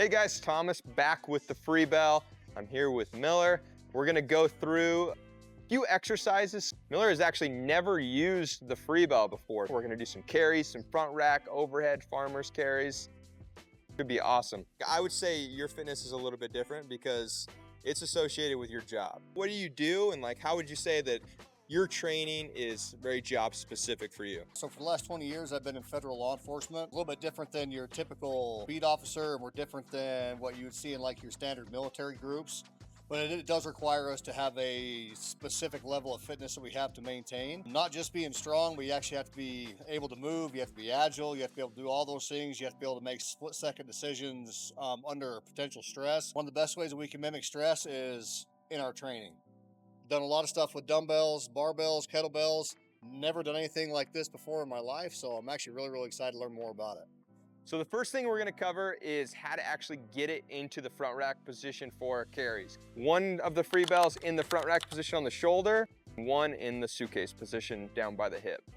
Hey guys, Thomas back with the Freebell. I'm here with Miller. We're gonna go through a few exercises. Miller has actually never used the Freebell before. We're gonna do some carries, some front rack, overhead, farmer's carries. Could be awesome. I would say your fitness is a little bit different because it's associated with your job. What do you do, and like how would you say that your training is very job specific for you? So for the last 20 years, I've been in federal law enforcement. A little bit different than your typical beat officer, and we're different than what you would see in like your standard military groups. But it does require us to have a specific level of fitness that we have to maintain. Not just being strong, but you actually have to be able to move, you have to be agile, you have to be able to do all those things, you have to be able to make split-second decisions under potential stress. One of the best ways that we can mimic stress is in our training. Done a lot of stuff with dumbbells, barbells, kettlebells. Never done anything like this before in my life, so I'm actually really excited to learn more about it. So the first thing we're gonna cover is how to actually get it into the front rack position for carries. One of the Freebells in the front rack position on the shoulder, one in the suitcase position down by the hip.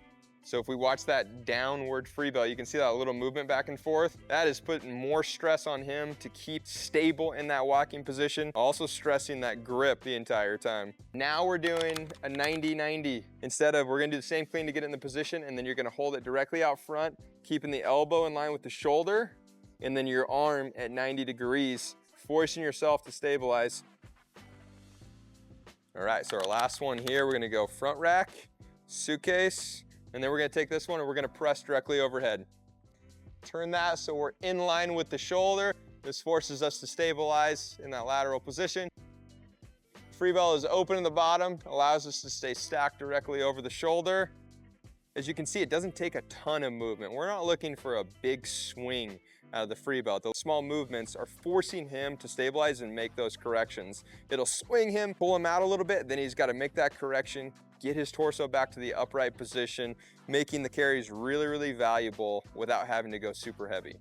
So if we watch that downward Freebell, you can see that little movement back and forth. That is putting more stress on him to keep stable in that walking position, also stressing that grip the entire time. Now we're doing a 90-90. We're gonna do the same clean to get it in the position, and then you're gonna hold it directly out front, keeping the elbow in line with the shoulder, and then your arm at 90 degrees, forcing yourself to stabilize. All right, so our last one here, we're gonna go front rack, suitcase, and then we're gonna take this one and we're gonna press directly overhead. Turn that so we're in line with the shoulder. This forces us to stabilize in that lateral position. Freebell is open in the bottom, allows us to stay stacked directly over the shoulder. As you can see, it doesn't take a ton of movement. We're not looking for a big swing out of the Freebell. Those small movements are forcing him to stabilize and make those corrections. It'll swing him, pull him out a little bit, then he's got to make that correction, get his torso back to the upright position, making the carries really valuable without having to go super heavy.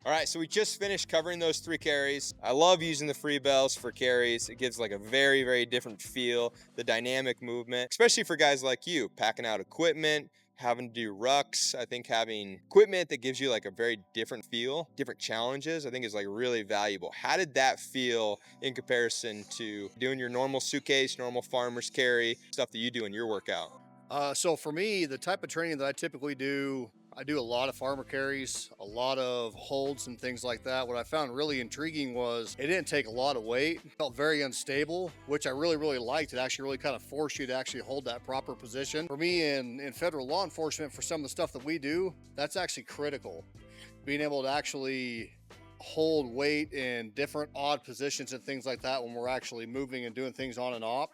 All right, so we just finished covering those 3 carries. I love using the Freebells for carries. It gives like a very different feel, the dynamic movement, especially for guys like you, packing out equipment, having to do rucks. I think having equipment that gives you like a very different feel, different challenges, I think is like really valuable. How did that feel in comparison to doing your normal suitcase, normal farmer's carry, stuff that you do in your workout? So for me, the type of training that I typically do, I do a lot of farmer carries, a lot of holds and things like that. What I found really intriguing was it didn't take a lot of weight. It felt very unstable, which I really liked. It actually really kind of forced you to actually hold that proper position. For me in federal law enforcement, for some of the stuff that we do, that's actually critical. Being able to actually hold weight in different odd positions and things like that when we're actually moving and doing things on and off,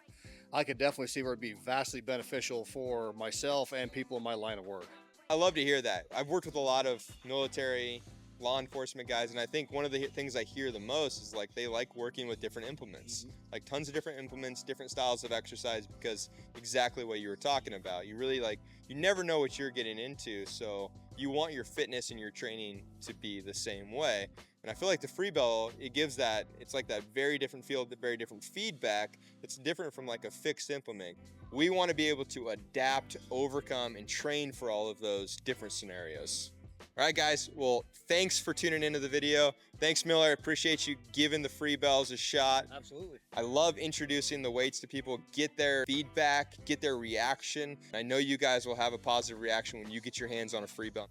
I could definitely see where it'd be vastly beneficial for myself and people in my line of work. I love to hear that. I've worked with a lot of military law enforcement guys, and I think one of the things I hear the most is like they like working with different implements, like tons of different implements, different styles of exercise, because exactly what you were talking about. You really you never know what you're getting into, so you want your fitness and your training to be the same way. And I feel like the Freebell, it gives that, it's like that very different feel, the very different feedback. It's different from like a fixed implement. We want to be able to adapt, overcome, and train for all of those different scenarios. All right, guys, well, thanks for tuning into the video. Thanks, Miller. I appreciate you giving the Freebells a shot. Absolutely. I love introducing the weights to people, get their feedback, get their reaction. I know you guys will have a positive reaction when you get your hands on a Freebell.